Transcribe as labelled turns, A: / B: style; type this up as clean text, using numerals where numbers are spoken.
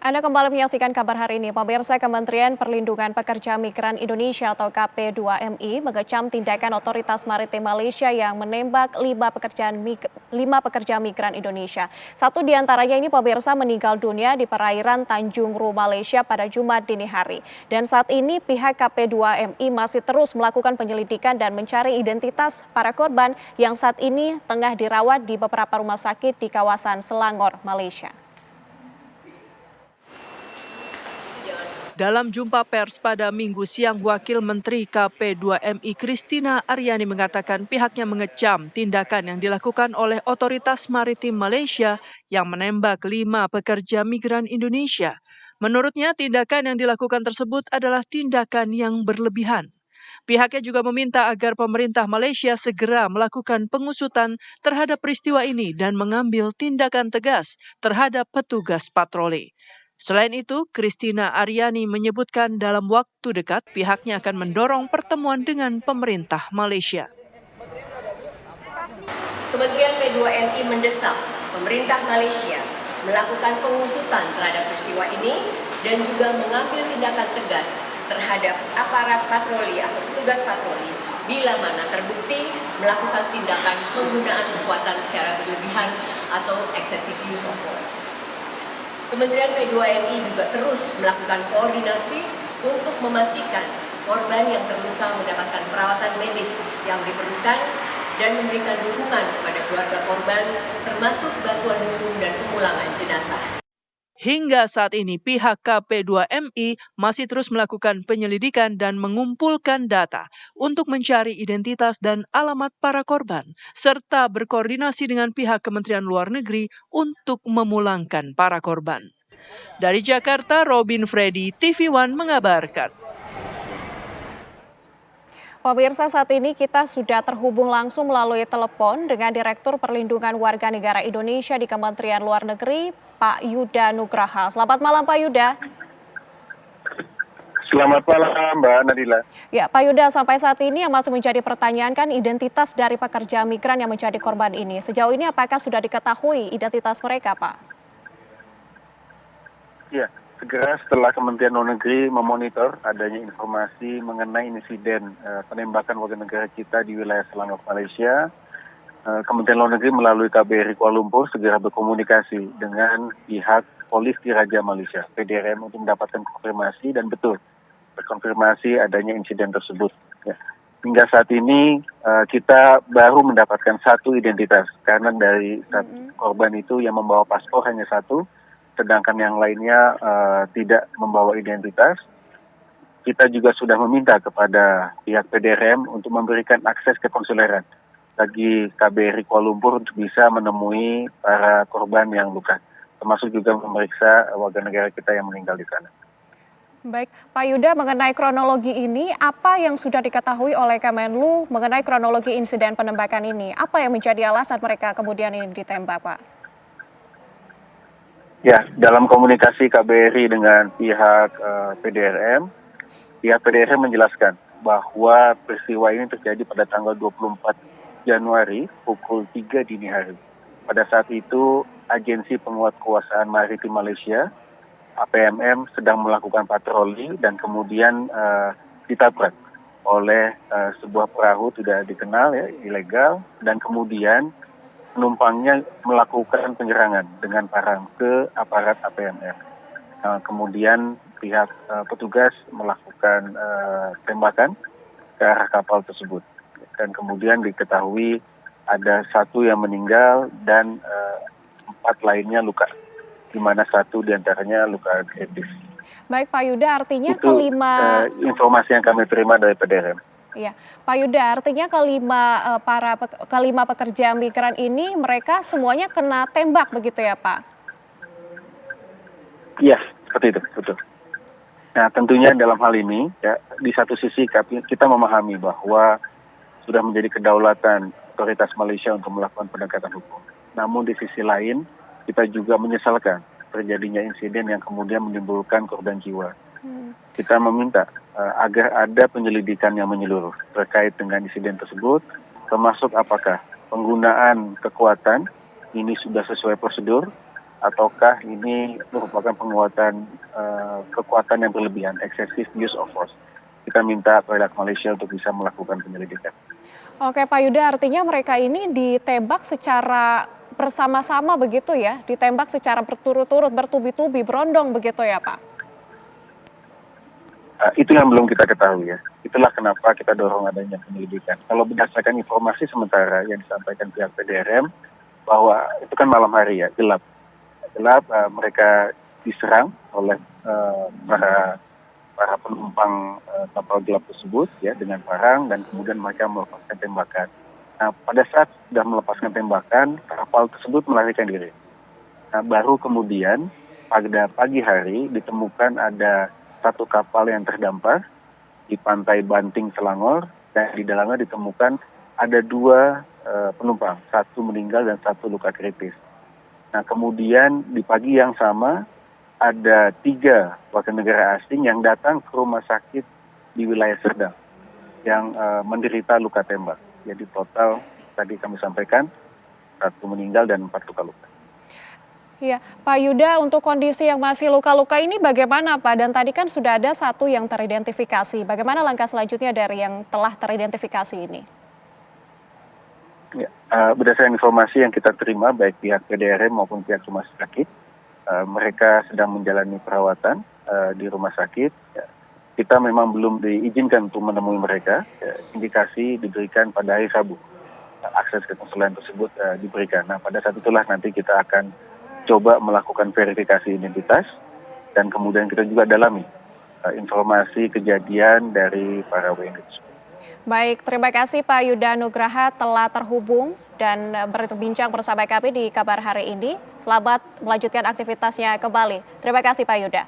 A: Anda kembali menyaksikan kabar hari ini. Pemirsa, Kementerian Perlindungan Pekerja Migran Indonesia atau KP2MI mengecam tindakan otoritas maritim Malaysia yang menembak 5 pekerja migran Indonesia. Satu di antaranya ini pemirsa meninggal dunia di perairan Tanjung Ru, Malaysia pada Jumat dini hari. Dan saat ini pihak KP2MI masih terus melakukan penyelidikan dan mencari identitas para korban yang saat ini tengah dirawat di beberapa rumah sakit di kawasan Selangor, Malaysia.
B: Dalam jumpa pers pada Minggu siang, Wakil Menteri KP2MI Christina Aryani mengatakan pihaknya mengecam tindakan yang dilakukan oleh otoritas maritim Malaysia yang menembak 5 pekerja migran Indonesia. Menurutnya, tindakan yang dilakukan tersebut adalah tindakan yang berlebihan. Pihaknya juga meminta agar pemerintah Malaysia segera melakukan pengusutan terhadap peristiwa ini dan mengambil tindakan tegas terhadap petugas patroli. Selain itu, Christina Aryani menyebutkan dalam waktu dekat pihaknya akan mendorong pertemuan dengan pemerintah Malaysia.
C: Kementerian P2MI mendesak pemerintah Malaysia melakukan pengusutan terhadap peristiwa ini dan juga mengambil tindakan tegas terhadap aparat patroli atau petugas patroli bila mana terbukti melakukan tindakan penggunaan kekuatan secara berlebihan atau excessive use of force. Kementerian P2MI juga terus melakukan koordinasi untuk memastikan korban yang terluka mendapatkan perawatan medis yang diperlukan dan memberikan dukungan kepada keluarga korban termasuk bantuan hukum dan pemulangan jenazah.
B: Hingga saat ini pihak KP2MI masih terus melakukan penyelidikan dan mengumpulkan data untuk mencari identitas dan alamat para korban, serta berkoordinasi dengan pihak Kementerian Luar Negeri untuk memulangkan para korban. Dari Jakarta, Robin Freddy, TV One mengabarkan.
A: Pemirsa, saat ini kita sudah terhubung langsung melalui telepon dengan Direktur Perlindungan Warga Negara Indonesia di Kementerian Luar Negeri, Pak Yuda Nugraha. Selamat malam, Pak Yuda.
D: Selamat malam, Mbak Nadila.
A: Ya, Pak Yuda, sampai saat ini yang masih menjadi pertanyaan kan identitas dari pekerja migran yang menjadi korban ini. Sejauh ini apakah sudah diketahui identitas mereka, Pak?
D: Ya, segera setelah Kementerian Luar Negeri memonitor adanya informasi mengenai insiden penembakan warga negara kita di wilayah Selangor, Malaysia, Kementerian Luar Negeri melalui KBRI Kuala Lumpur segera berkomunikasi dengan pihak Polis Diraja Malaysia, PDRM, untuk mendapatkan konfirmasi dan betul berkonfirmasi adanya insiden tersebut. Ya. Hingga saat ini kita baru mendapatkan satu identitas karena dari satu korban itu yang membawa paspor hanya satu, sedangkan yang lainnya tidak membawa identitas. Kita juga sudah meminta kepada pihak PDRM untuk memberikan akses ke konsuleran bagi KBRI Kuala Lumpur untuk bisa menemui para korban yang luka, termasuk juga memeriksa warga negara kita yang meninggal di sana.
A: Baik, Pak Yuda, mengenai kronologi ini, apa yang sudah diketahui oleh Kemenlu mengenai kronologi insiden penembakan ini? Apa yang menjadi alasan mereka kemudian ini ditembak, Pak?
D: Ya, dalam komunikasi KBRI dengan pihak PDRM menjelaskan bahwa peristiwa ini terjadi pada tanggal 24 Januari pukul 3 dini hari. Pada saat itu, Agensi Penguatkuasaan Maritim Malaysia, APMM, sedang melakukan patroli dan kemudian ditabrak oleh sebuah perahu tidak dikenal, ya, ilegal, dan kemudian penumpangnya melakukan penyerangan dengan parang ke aparat APMM. Kemudian pihak petugas melakukan tembakan ke arah kapal tersebut. Dan kemudian diketahui ada satu yang meninggal dan 4 lainnya luka, di mana satu diantaranya luka kritis.
A: Baik, Pak Yuda, artinya
D: itu informasi yang kami terima dari PDRM.
A: Iya, Pak Yuda, artinya kelima pekerja migran ini mereka semuanya kena tembak begitu ya, Pak?
D: Iya, seperti itu, betul. Nah, tentunya dalam hal ini, ya, di satu sisi kita memahami bahwa sudah menjadi kedaulatan otoritas Malaysia untuk melakukan penegakan hukum. Namun di sisi lain, kita juga menyesalkan terjadinya insiden yang kemudian menimbulkan korban jiwa. Kita meminta agar ada penyelidikan yang menyeluruh terkait dengan insiden tersebut, termasuk apakah penggunaan kekuatan ini sudah sesuai prosedur ataukah ini merupakan penguatan kekuatan yang berlebihan, excessive use of force. Kita minta pihak Malaysia untuk bisa melakukan penyelidikan.
A: Oke Pak Yuda, artinya mereka ini ditembak secara bersama-sama begitu ya? Ditembak secara berturut-turut, bertubi-tubi, berondong begitu ya Pak?
D: Itu yang belum kita ketahui ya. Itulah kenapa kita dorong adanya penyelidikan. Kalau berdasarkan informasi sementara yang disampaikan pihak PDRM, bahwa itu kan malam hari ya, gelap. Mereka diserang oleh para penumpang kapal gelap tersebut ya dengan parang, dan kemudian mereka melepaskan tembakan. Nah, pada saat sudah melepaskan tembakan, kapal tersebut melarikan diri. Nah, baru kemudian pada pagi hari ditemukan ada satu kapal yang terdampar di pantai Banting, Selangor, dan di dalamnya ditemukan ada 2 penumpang, 1 meninggal dan 1 luka kritis. Nah, kemudian di pagi yang sama ada 3 warga negara asing yang datang ke rumah sakit di wilayah Serdang yang menderita luka tembak. Jadi total tadi kami sampaikan 1 meninggal dan 4 luka-luka.
A: Iya, Pak Yuda, untuk kondisi yang masih luka-luka ini bagaimana Pak? Dan tadi kan sudah ada 1 yang teridentifikasi. Bagaimana langkah selanjutnya dari yang telah teridentifikasi ini?
D: Ya, berdasarkan informasi yang kita terima baik pihak PDRM maupun pihak rumah sakit, mereka sedang menjalani perawatan di rumah sakit. Ya, kita memang belum diizinkan untuk menemui mereka. Ya, indikasi diberikan pada hari Rabu. Akses ke konsulen tersebut diberikan. Nah, pada saat itulah nanti kita akan coba melakukan verifikasi identitas, dan kemudian kita juga dalami informasi kejadian dari para WNI tersebut.
A: Baik, terima kasih Pak Yuda Nugraha telah terhubung dan berbincang bersama kami di Kabar Hari ini. Selamat melanjutkan aktivitasnya kembali. Terima kasih Pak Yuda.